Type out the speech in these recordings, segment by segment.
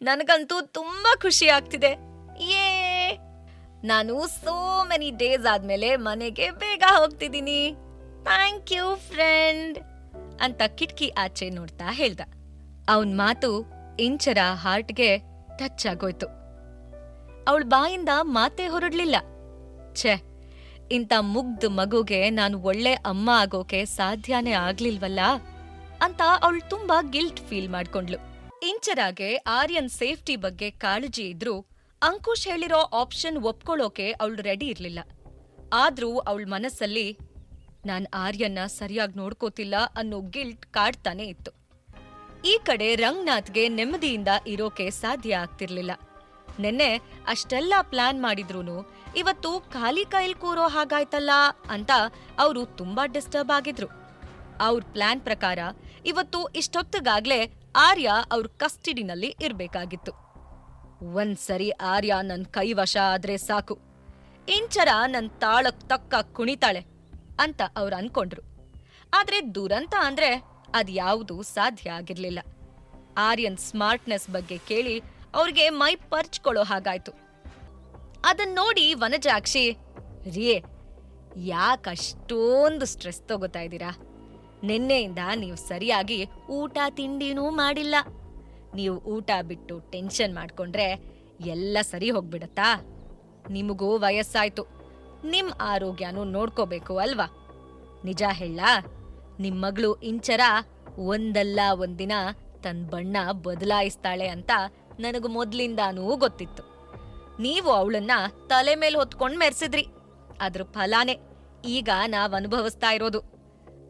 ನನಗಂತೂ ತುಂಬಾ ಖುಷಿ ಆಗ್ತಿದೆ. ಯೇ ನಾನು ಸೋ ಮೆನಿ ಡೇಸ್ ಆದ್ಮೇಲೆ ಮನೆಗೆ ಬೇಗ ಹೋಗ್ತಿದ್ದೀನಿ. ಥ್ಯಾಂಕ್ ಯು ಫ್ರೆಂಡ್ ಅಂತ ಕಿಟಕಿ ಆಚೆ ನೋಡ್ತಾ ಹೇಳ್ದ. ಅವನ್ ಮಾತು ಇಂಚರ ಹಾರ್ಟ್ಗೆ ಟಚ್ ಆಗೋಯ್ತು. ಅವಳ ಬಾಯಿಂದ ಮಾತೇ ಹೊರಡ್ಲಿಲ್ಲ. ಛೆ, ಇಂಥ ಮುಗ್ಧ ಮಗುಗೆ ನಾನು ಒಳ್ಳೆ ಅಮ್ಮ ಆಗೋಕೆ ಸಾಧ್ಯನೇ ಆಗ್ಲಿಲ್ವಲ್ಲ ಅಂತ ಅವಳು ತುಂಬಾ ಗಿಲ್ಟ್ ಫೀಲ್ ಮಾಡ್ಕೊಂಡ್ಲು. ಇಂಚರಾಗೆ ಆರ್ಯನ್ ಸೇಫ್ಟಿ ಬಗ್ಗೆ ಕಾಳಜಿ ಇದ್ರೂ ಅಂಕುಶ್ ಹೇಳಿರೋ ಆಪ್ಷನ್ ಒಪ್ಕೊಳ್ಳೋಕೆ ಅವಳು ರೆಡಿ ಇರ್ಲಿಲ್ಲ. ಆದ್ರೂ ಅವಳ ಮನಸ್ಸಲ್ಲಿ ನಾನ್ ಆರ್ಯನ್ನ ಸರಿಯಾಗಿ ನೋಡ್ಕೋತಿಲ್ಲ ಅನ್ನೋ ಗಿಲ್ಟ್ ಕಾಡ್ತಾನೆ ಇತ್ತು. ಈ ಕಡೆ ರಂಗನಾಥ್ಗೆ ನೆಮ್ಮದಿಯಿಂದ ಇರೋಕೆ ಸಾಧ್ಯ ಆಗ್ತಿರ್ಲಿಲ್ಲ. ನೆನ್ನೆ ಅಷ್ಟೆಲ್ಲ ಪ್ಲಾನ್ ಮಾಡಿದ್ರೂನು ಇವತ್ತು ಖಾಲಿ ಕೈಲ್ ಕೂರೋ ಹಾಗಾಯ್ತಲ್ಲ ಅಂತ ಅವರು ತುಂಬಾ ಡಿಸ್ಟರ್ಬ್ ಆಗಿದ್ರು. ಅವ್ರ ಪ್ಲಾನ್ ಪ್ರಕಾರ ಇವತ್ತು ಇಷ್ಟೊತ್ತಿಗಾಗ್ಲೇ ಆರ್ಯ ಅವ್ರ ಕಸ್ಟಡಿನಲ್ಲಿ ಇರ್ಬೇಕಾಗಿತ್ತು. ಒಂದ್ಸರಿ ಆರ್ಯ ನನ್ ಕೈವಶ ಆದ್ರೆ ಸಾಕು, ಇಂಚರ ನನ್ ತಾಳಕ್ ತಕ್ಕ ಕುಣಿತಾಳೆ ಅಂತ ಅವ್ರು ಅನ್ಕೊಂಡ್ರು. ಆದ್ರೆ ದುರಂತ ಅಂದ್ರೆ ಅದ್ಯಾವುದೂ ಸಾಧ್ಯ ಆಗಿರ್ಲಿಲ್ಲ. ಆರ್ಯನ್ ಸ್ಮಾರ್ಟ್ನೆಸ್ ಬಗ್ಗೆ ಕೇಳಿ ಅವ್ರಿಗೆ ಮೈ ಪರ್ಚ್ಕೊಳ್ಳೋ ಹಾಗಾಯ್ತು. ಅದನ್ ನೋಡಿ ವನಜಾಕ್ಷಿ, ರಿಯೇ ಯಾಕಷ್ಟೊಂದು ಸ್ಟ್ರೆಸ್ ತಗೋತಾ ಇದ್ದೀರಾ? ನಿನ್ನೆಯಿಂದ ನೀವು ಸರಿಯಾಗಿ ಊಟ ತಿಂಡಿನೂ ಮಾಡಿಲ್ಲ. ನೀವು ಊಟ ಬಿಟ್ಟು ಟೆನ್ಷನ್ ಮಾಡ್ಕೊಂಡ್ರೆ ಎಲ್ಲ ಸರಿ ಹೋಗ್ಬಿಡತ್ತಾ? ನಿಮಗೂ ವಯಸ್ಸಾಯ್ತು, ನಿಮ್ ಆರೋಗ್ಯನೂ ನೋಡ್ಕೋಬೇಕು ಅಲ್ವಾ? ನಿಜ ಹೇಳಾ, ನಿಮ್ ಮಗಳು ಇಂಚರ ಒಂದಲ್ಲ ಒಂದಿನ ತನ್ ಬಣ್ಣ ಬದಲಾಯಿಸ್ತಾಳೆ ಅಂತ ನನಗೂ ಮೊದ್ಲಿಂದಾನೂ ಗೊತ್ತಿತ್ತು. ನೀವು ಅವಳನ್ನ ತಲೆ ಮೇಲೆ ಹೊತ್ಕೊಂಡ್ ಮೆರ್ಸಿದ್ರಿ. ಅದ್ರ ಫಲಾನೇ ಈಗ ನಾವ್ ಅನುಭವಿಸ್ತಾ ಇರೋದು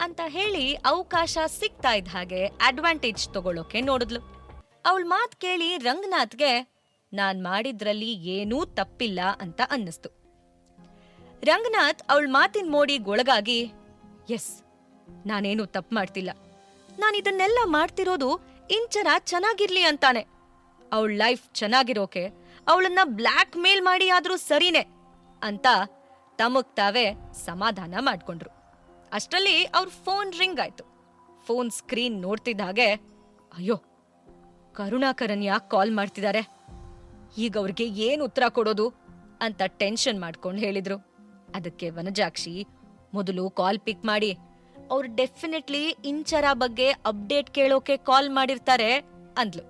ಅಂತ ಹೇಳಿ ಅವಕಾಶ ಸಿಗ್ತಾ ಇದ್ದ ಹಾಗೆ ಅಡ್ವಾಂಟೇಜ್ ತಗೊಳ್ಳೋಕೆ ನೋಡಿದ್ಲು. ಅವಳ ಮಾತ್ ಕೇಳಿ ರಂಗನಾಥ್ಗೆ ನಾನ್ ಮಾಡಿದ್ರಲ್ಲಿ ಏನೂ ತಪ್ಪಿಲ್ಲ ಅಂತ ಅನ್ನಿಸ್ತು. ರಂಗನಾಥ್ ಅವಳ ಮಾತಿನ ಮೋಡಿಗೊಳಗಾಗಿ, ಎಸ್, ನಾನೇನು ತಪ್ಪು ಮಾಡ್ತಿಲ್ಲ. ನಾನಿದನ್ನೆಲ್ಲ ಮಾಡ್ತಿರೋದು ಇಂಚರ ಚೆನ್ನಾಗಿರ್ಲಿ ಅಂತಾನೆ. ಅವಳ ಲೈಫ್ ಚೆನ್ನಾಗಿರೋಕೆ ಅವಳನ್ನ ಬ್ಲ್ಯಾಕ್ ಮೇಲ್ ಮಾಡಿ ಆದ್ರೂ ಸರಿನೇ ಅಂತ ತಮಗ್ ತಾವೇ ಸಮಾಧಾನ ಮಾಡ್ಕೊಂಡ್ರು. ಅಷ್ಟರಲ್ಲಿ ಅವ್ರ ಫೋನ್ ರಿಂಗ್ ಆಯ್ತು. ಫೋನ್ ಸ್ಕ್ರೀನ್ ನೋಡ್ತಿದ್ದ ಹಾಗೆ, ಅಯ್ಯೋ, ಕರುಣಾಕರನ್ ಯಾಕೆ ಕಾಲ್ ಮಾಡ್ತಿದ್ದಾರೆ? ಈಗ ಅವ್ರಿಗೆ ಏನ್ ಉತ್ತರ ಕೊಡೋದು ಅಂತ ಟೆನ್ಷನ್ ಮಾಡ್ಕೊಂಡು ಹೇಳಿದ್ರು. ಅದಕ್ಕೆ ವನಜಾಕ್ಷಿ, ಮೊದಲು ಕಾಲ್ ಪಿಕ್ ಮಾಡಿ, ಅವ್ರು ಡೆಫಿನೆಟ್ಲಿ ಇಂಚರ ಬಗ್ಗೆ ಅಪ್ಡೇಟ್ ಕೇಳೋಕೆ ಕಾಲ್ ಮಾಡಿರ್ತಾರೆ ಅಂದ್ಲು.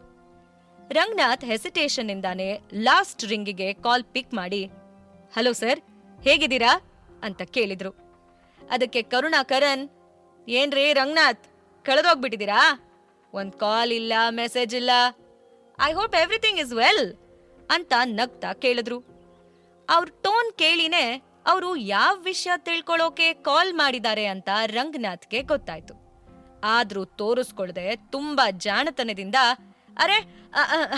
ರಂಗನಾಥ್ ಹೆಸಿಟೇಷನ್ ಇಂದಾನೆ ಲಾಸ್ಟ್ ರಿಂಗಿಗೆ ಕಾಲ್ ಪಿಕ್ ಮಾಡಿ, ಹಲೋ ಸರ್, ಹೇಗಿದ್ದೀರಾ ಅಂತ ಕೇಳಿದ್ರು. ಅದಕ್ಕೆ ಕರುಣಾಕರನ್, ಏನ್ರಿ ರಂಗನಾಥ್, ಕಳೆದೋಗ್ಬಿಟ್ಟಿದ್ದೀರಾ? ಒಂದ್ ಕಾಲ್ ಇಲ್ಲ, ಮೆಸೇಜ್ ಇಲ್ಲ. I hope everything is well ಅಂತ ನಗ್ತಾ ಕೇಳಿದ್ರು. ಅವ್ರ ಟೋನ್ ಕೇಳಿನೇ ಅವರು ಯಾವ ವಿಷಯ ತಿಳ್ಕೊಳ್ಳೋಕೆ ಕಾಲ್ ಮಾಡಿದ್ದಾರೆ ಅಂತ ರಂಗನಾಥ್ಗೆ ಗೊತ್ತಾಯ್ತು. ಆದ್ರೂ ತೋರಿಸ್ಕೊಳ್ದೆ ತುಂಬಾ ಜಾಣತನದಿಂದ, ಅರೆ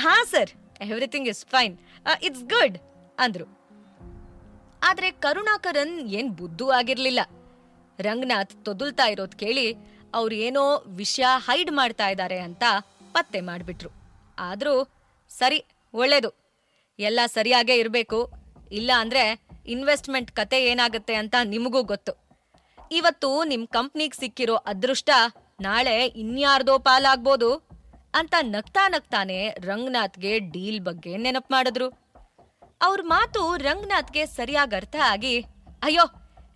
ಹಾ sir, everything is fine, it's good ಅಂದ್ರು. ಆದ್ರೆ ಕರುಣಾಕರನ್ ಏನ್ ಬುದ್ಧೂ ಆಗಿರ್ಲಿಲ್ಲ. ರಂಗನಾಥ್ ತೊದಲ್ತಾ ಇರೋದ್ ಕೇಳಿ ಅವ್ರು ಏನೋ ವಿಷಯ ಹೈಡ್ ಮಾಡ್ತಾ ಇದ್ದಾರೆ ಅಂತ ಪತ್ತೆ ಮಾಡ್ಬಿಟ್ರು. ಆದ್ರೂ ಸರಿ, ಒಳ್ಳೇದು, ಎಲ್ಲ ಸರಿಯಾಗೇ ಇರ್ಬೇಕು. ಇಲ್ಲ ಅಂದ್ರೆ ಇನ್ವೆಸ್ಟ್ಮೆಂಟ್ ಕತೆ ಏನಾಗತ್ತೆ ಅಂತ ನಿಮಗೂ ಗೊತ್ತು. ಇವತ್ತು ನಿಮ್ ಕಂಪ್ನಿಗ್ ಸಿಕ್ಕಿರೋ ಅದೃಷ್ಟ ನಾಳೆ ಇನ್ಯಾರ್ದೋ ಪಾಲಾಗ್ಬೋದು ಅಂತ ನಗ್ತಾ ನಗ್ತಾನೆ ರಂಗನಾಥ್ಗೆ ಡೀಲ್ ಬಗ್ಗೆ ನೆನಪು ಮಾಡಿದ್ರು. ಅವ್ರ ಮಾತು ರಂಗನಾಥ್ಗೆ ಸರಿಯಾಗಿ ಅರ್ಥ ಆಗಿ, ಅಯ್ಯೋ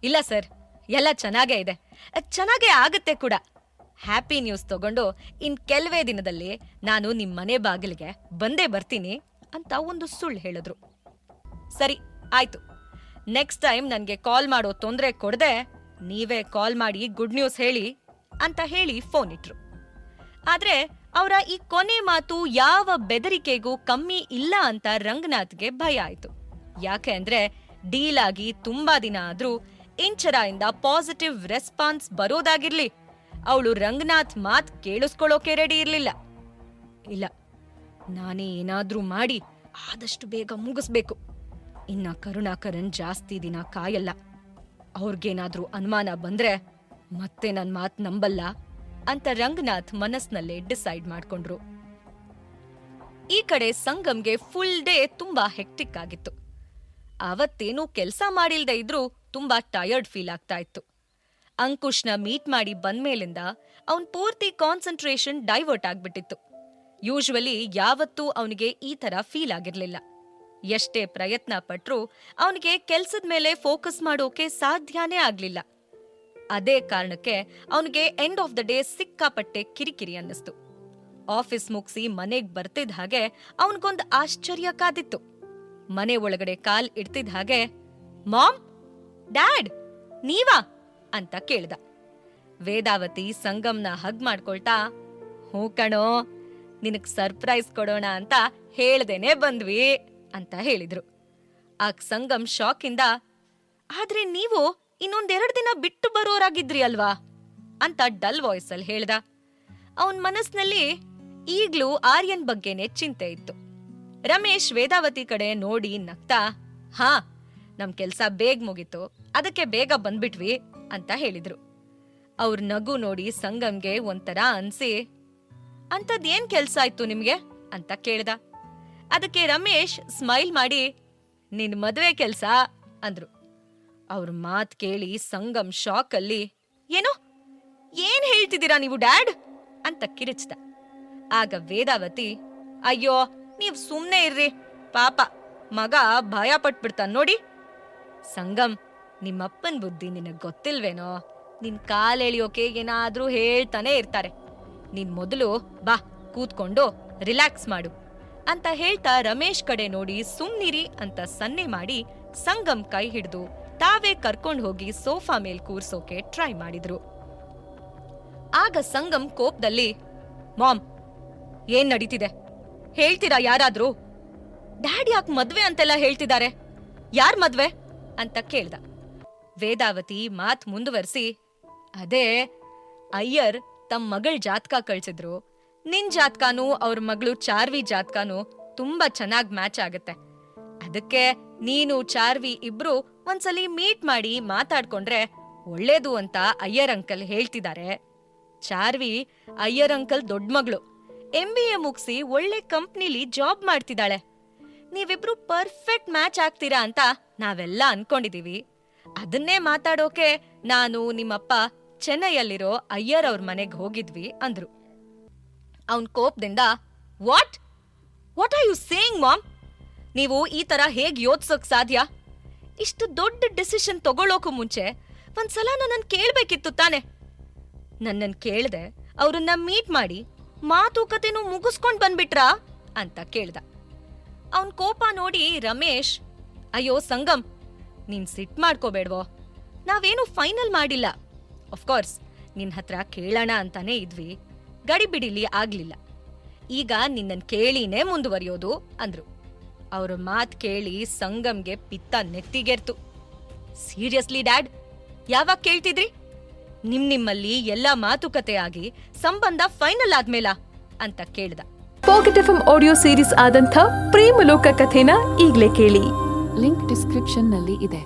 ಇಲ್ಲ ಸರ್, ಎಲ್ಲ ಚೆನ್ನಾಗೇ ಇದೆ, ಚೆನ್ನಾಗೇ ಆಗತ್ತೆ ಕೂಡ. ಹ್ಯಾಪಿ ನ್ಯೂಸ್ ತಗೊಂಡು ಇನ್ ಕೆಲವೇ ದಿನದಲ್ಲಿ ನಾನು ನಿಮ್ ಮನೆ ಬಾಗಿಲಿಗೆ ಬಂದೇ ಬರ್ತೀನಿ ಅಂತ ಒಂದು ಸುಳ್ಳು ಹೇಳಿದ್ರು. ಸರಿ ಆಯ್ತು, ನೆಕ್ಸ್ಟ್ ಟೈಮ್ ನನ್ಗೆ ಕಾಲ್ ಮಾಡೋ ತೊಂದರೆ ಕೊಡದೆ ನೀವೇ ಕಾಲ್ ಮಾಡಿ ಗುಡ್ ನ್ಯೂಸ್ ಹೇಳಿ ಅಂತ ಹೇಳಿ ಫೋನ್ ಇಟ್ರು. ಆದ್ರೆ ಅವರ ಈ ಕೊನೆ ಮಾತು ಯಾವ ಬೆದರಿಕೆಗೂ ಕಮ್ಮಿ ಇಲ್ಲ ಅಂತ ರಂಗನಾಥ್ಗೆ ಭಯ ಆಯ್ತು. ಯಾಕೆ ಅಂದ್ರೆ ಡೀಲ್ ಆಗಿ ತುಂಬಾ ದಿನ ಆದ್ರೂ ಇಂಚರಾಯಿಂದ ಪಾಸಿಟಿವ್ ರೆಸ್ಪಾನ್ಸ್ ಬರೋದಾಗಿರ್ಲಿ, ಅವಳು ರಂಗನಾಥ್ ಮಾತ್ ಕೇಳಿಸ್ಕೊಳ್ಳೋಕೆ ರೆಡಿ ಇರ್ಲಿಲ್ಲ. ಇಲ್ಲ, ನಾನೇ ಏನಾದ್ರೂ ಮಾಡಿ ಆದಷ್ಟು ಬೇಗ ಮುಗಿಸ್ಬೇಕು. ಇನ್ನ ಕರುಣಾಕರನ್ ಜಾಸ್ತಿ ದಿನ ಕಾಯಲ್ಲ. ಅವ್ರಿಗೇನಾದ್ರೂ ಅನುಮಾನ ಬಂದ್ರೆ ಮತ್ತೆ ನನ್ ಮಾತ್ ನಂಬಲ್ಲ ಅಂತ ರಂಗನಾಥ್ ಮನಸ್ನಲ್ಲೇ ಡಿಸೈಡ್ ಮಾಡ್ಕೊಂಡ್ರು. ಈ ಕಡೆ ಸಂಗಮ್ಗೆ ಫುಲ್ ಡೇ ತುಂಬಾ ಹೆಕ್ಟಿಕ್ ಆಗಿತ್ತು. ಅವತ್ತೇನೂ ಕೆಲ್ಸ ಮಾಡಿಲ್ದೇ ಇದ್ರೂ ತುಂಬಾ ಟಯರ್ಡ್ ಫೀಲ್ ಆಗ್ತಾ ಇತ್ತು. ಅಂಕುಶ್ನ ಮೀಟ್ ಮಾಡಿ ಬಂದ್ಮೇಲಿಂದ ಅವನ್ ಪೂರ್ತಿ ಕಾನ್ಸಂಟ್ರೇಷನ್ ಡೈವರ್ಟ್ ಆಗ್ಬಿಟ್ಟಿತ್ತು. ಯೂಶುವಲಿ ಯಾವತ್ತೂ ಅವನಿಗೆ ಈ ತರ ಫೀಲ್ ಆಗಿರ್ಲಿಲ್ಲ. ಎಷ್ಟೇ ಪ್ರಯತ್ನ ಪಟ್ರೂ ಅವನಿಗೆ ಕೆಲ್ಸದ ಮೇಲೆ ಫೋಕಸ್ ಮಾಡೋಕೆ ಸಾಧ್ಯನೇ ಆಗ್ಲಿಲ್ಲ. ಅದೇ ಕಾರಣಕ್ಕೆ ಅವನಿಗೆ ಎಂಡ್ ಆಫ್ ದ ಡೇ ಸಿಕ್ಕಾಪಟ್ಟೆ ಕಿರಿಕಿರಿ ಅನ್ನಿಸ್ತು. ಆಫೀಸ್ ಮುಗಿಸಿ ಮನೆಗ್ ಬರ್ತಿದ್ದ ಹಾಗೆ ಅವನಿಗೊಂದು ಆಶ್ಚರ್ಯ ಕಾದಿತ್ತು. ಮನೆ ಒಳಗಡೆ ಕಾಲ್ ಇಡ್ತಿದ್ದ ಹಾಗೆ, ಮಾಮ್, ಡ್ಯಾಡ್, ನೀವಾ ಅಂತ ಕೇಳ್ದ. ವೇದಾವತಿ ಸಂಗಮ್ನ ಹಗ್ ಮಾಡ್ಕೊಳ್ತಾ, ಹ್ಞೂ ಕಣೋ, ನಿನಗ್ ಸರ್ಪ್ರೈಸ್ ಕೊಡೋಣ ಅಂತ ಹೇಳ್ದೇನೆ ಬಂದ್ವಿ ಅಂತ ಹೇಳಿದ್ರು. ಆಗ ಸಂಗಮ್ ಶಾಕಿಂದ, ಆದ್ರೆ ನೀವು ಇನ್ನೊಂದೆರಡು ದಿನ ಬಿಟ್ಟು ಬರೋರಾಗಿದ್ರಿ ಅಲ್ವಾ ಅಂತ ಡಲ್ ವಾಯ್ಸಲ್ಲಿ ಹೇಳ್ದ. ಅವನ್ ಮನಸ್ನಲ್ಲಿ ಈಗ್ಲೂ ಆರ್ಯನ್ ಬಗ್ಗೆನೆ ಚಿಂತೆ ಇತ್ತು. ರಮೇಶ್ ವೇದಾವತಿ ಕಡೆ ನೋಡಿ ನಗ್ತಾ, ಹಾ, ನಮ್ ಕೆಲ್ಸ ಬೇಗ ಮುಗೀತು, ಅದಕ್ಕೆ ಬೇಗ ಬಂದ್ಬಿಟ್ವಿ ಅಂತ ಹೇಳಿದ್ರು. ಅವ್ರ ನಗು ನೋಡಿ ಸಂಗಮ್ಗೆ ಒಂಥರ ಅನ್ಸಿ, ಅಂಥದ್ದೇನ್ ಕೆಲ್ಸ ಆಯ್ತು ನಿಮ್ಗೆ ಅಂತ ಕೇಳ್ದ. ಅದಕ್ಕೆ ರಮೇಶ್ ಸ್ಮೈಲ್ ಮಾಡಿ, ನಿನ್ ಮದ್ವೆ ಕೆಲ್ಸ ಅಂದ್ರು. ಅವ್ರ ಮಾತ್ ಕೇಳಿ ಸಂಗಮ್ ಶಾಕಲ್ಲಿ, ಏನೋ ಏನ್ ಹೇಳ್ತಿದ್ದೀರಾ ನೀವು ಡ್ಯಾಡ್ ಅಂತ ಕಿರಿಚ್ದ. ಆಗ ವೇದಾವತಿ, ಅಯ್ಯೋ ನೀವ್ ಸುಮ್ನೆ ಇರ್ರಿ, ಪಾಪ ಮಗ ಭಯ ಪಟ್ಬಿಡ್ತಾನ್ ನೋಡಿ. ಸಂಗಮ್, ನಿಮ್ಮಪ್ಪನ್ ಬುದ್ಧಿ ನಿನಗ್ ಗೊತ್ತಿಲ್ವೇನೋ, ನಿನ್ ಕಾಲೆಳಿಯೋಕೆ ಏನಾದ್ರೂ ಹೇಳ್ತಾನೆ ಇರ್ತಾರೆ. ನೀನ್ ಮೊದಲು ಬಾ ಕೂತ್ಕೊಂಡು ರಿಲ್ಯಾಕ್ಸ್ ಮಾಡು ಅಂತ ಹೇಳ್ತಾ ರಮೇಶ್ ಕಡೆ ನೋಡಿ ಸುಮ್ನಿರಿ ಅಂತ ಸನ್ನೆ ಮಾಡಿ ಸಂಗಮ್ ಕೈ ಹಿಡಿದು ತಾವೇ ಕರ್ಕೊಂಡ್ ಹೋಗಿ ಸೋಫಾ ಮೇಲ್ ಕೂರ್ಸೋಕೆ ಟ್ರೈ ಮಾಡಿದ್ರು. ಆಗ ಸಂಗಮ್ ಕೋಪದಲ್ಲಿ, ಮಾಮ್, ಏನ್ ನಡೀತಿದೆ ಹೇಳ್ತೀರಾ ಯಾರಾದ್ರೂ? ಡ್ಯಾಡ್ ಯಾಕೆ ಮದ್ವೆ ಅಂತೆಲ್ಲ ಹೇಳ್ತಿದ್ದಾರೆ, ಯಾರ್ ಮದ್ವೆ ಅಂತ ಕೇಳ್ದ. ವೇದಾವತಿ ಮಾತ್ ಮುಂದುವರಿಸಿ, ಅದೇ ಅಯ್ಯರ್ ತಮ್ಮ ಮಗಳ್ ಜಾತಕ ಕಳ್ಸಿದ್ರು. ನಿನ್ ಜಾತಕನೂ ಅವ್ರ ಮಗಳು ಚಾರ್ವಿ ಜಾತಕನೂ ತುಂಬಾ ಚೆನ್ನಾಗ್ ಮ್ಯಾಚ್ ಆಗತ್ತೆ. ಅದಕ್ಕೆ ನೀನು ಚಾರ್ವಿ ಇಬ್ರು ಒಂದ್ಸಲಿ ಮೀಟ್ ಮಾಡಿ ಮಾತಾಡ್ಕೊಂಡ್ರೆ ಒಳ್ಳೇದು ಅಂತ ಅಯ್ಯರ್ ಅಂಕಲ್ ಹೇಳ್ತಿದ್ದಾರೆ. ಚಾರ್ವಿ ಅಯ್ಯರ್ ಅಂಕಲ್ ದೊಡ್ಡ ಮಗಳು, MBA ಮುಗಿಸಿ ಒಳ್ಳೆ ಕಂಪ್ನಿಲಿ ಜಾಬ್ ಮಾಡ್ತಿದ್ದಾಳೆ. ನೀವಿಬ್ರು ಪರ್ಫೆಕ್ಟ್ ಮ್ಯಾಚ್ ಆಗ್ತೀರಾ ಅಂತ ನಾವೆಲ್ಲ ಅನ್ಕೊಂಡಿದೀವಿ. ಅದನ್ನೇ ಮಾತಾಡೋಕೆ ನಾನು ನಿಮ್ಮಪ್ಪ ಚೆನ್ನೈಯಲ್ಲಿರೋ ಅಯ್ಯರ್ ಅವ್ರ ಮನೆಗ್ ಹೋಗಿದ್ವಿ ಅಂದ್ರು. ಅವನ್ ಕೋಪದಿಂದ, what are you saying mom? ನೀವು ಈ ತರ ಹೇಗ್ ಯೋಚಿಸೋಕ್ ಸಾಧ್ಯ? ಇಷ್ಟು ದೊಡ್ಡ ಡಿಸಿಷನ್ ತಗೊಳ್ಳೋಕು ಮುಂಚೆ ಒಂದ್ಸಲ ನನ್ನನ್ ಕೇಳ್ಬೇಕಿತ್ತು ತಾನೆ. ನನ್ನನ್ ಕೇಳ್ದೆ ಅವ್ರನ್ನ ಮೀಟ್ ಮಾಡಿ ಮಾತುಕತೆನೂ ಮುಗಿಸ್ಕೊಂಡ್ ಬಂದ್ಬಿಟ್ರಾ ಅಂತ ಕೇಳ್ದ. ಅವನ್ ಕೋಪ ನೋಡಿ ರಮೇಶ್, ಅಯ್ಯೋ ಸಂಗಮ್, ನೀನ್ ಸಿಟ್ ಮಾಡ್ಕೋಬೇಡ್ವೋ, ನಾವೇನು ಫೈನಲ್ ಮಾಡಿಲ್ಲ. ಆಫ್ಕೋರ್ಸ್ ನಿನ್ ಹತ್ರ ಕೇಳೋಣ ಅಂತಾನೆ ಇದ್ವಿ, ಗಡಿಬಿಡಿಲಿ ಆಗ್ಲಿಲ್ಲ. ಈಗ ನಿನ್ನನ್ ಕೇಳಿನೇ ಮುಂದುವರಿಯೋದು ಅಂದ್ರು. ಅವ್ರ ಮಾತ್ ಕೇಳಿ ಸಂಗಮ್ಗೆ ಪಿತ್ತ ನೆತ್ತಿಗೆರ್ತು. ಸೀರಿಯಸ್ಲಿ ಡ್ಯಾಡ್, ಯಾವಾಗ ಕೇಳ್ತಿದ್ರಿ? ನಿಮ್ಮಲ್ಲಿ ಎಲ್ಲ ಮಾತುಕತೆ ಆಗಿ ಸಂಬಂಧ ಫೈನಲ್ ಆದ್ಮೇಲ ಅಂತ ಕೇಳ್ದ. ಪಾಕೆಟ್ FM ಆಡಿಯೋ ಸೀರೀಸ್ ಆದಂಥ ಪ್ರೇಮಲೋಕ ಕಥೆನ ಈಗ್ಲೇ ಕೇಳಿ. ಲಿಂಕ್ ಡಿಸ್ಕ್ರಿಪ್ಷನ್ ನಲ್ಲಿ ಇದೆ.